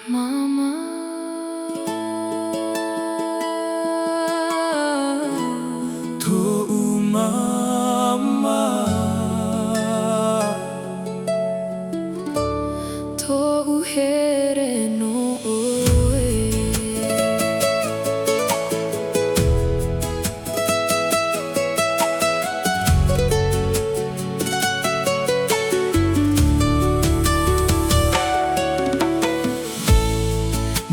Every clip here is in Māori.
Mama, to'u mama, to'u here no oe.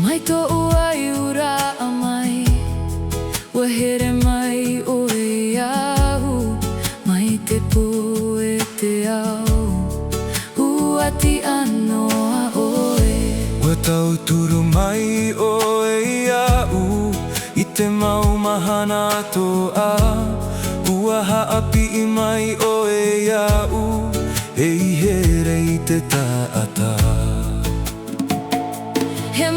Mai to'u ai ura a mai, ua here mai o e au, mai te pō e te au, uati ano a oe. ua tau turu mai o e ia'u, i te mau mahana to'a, ua ha'api i mai o e ia'u, e i here i te ta'ata. He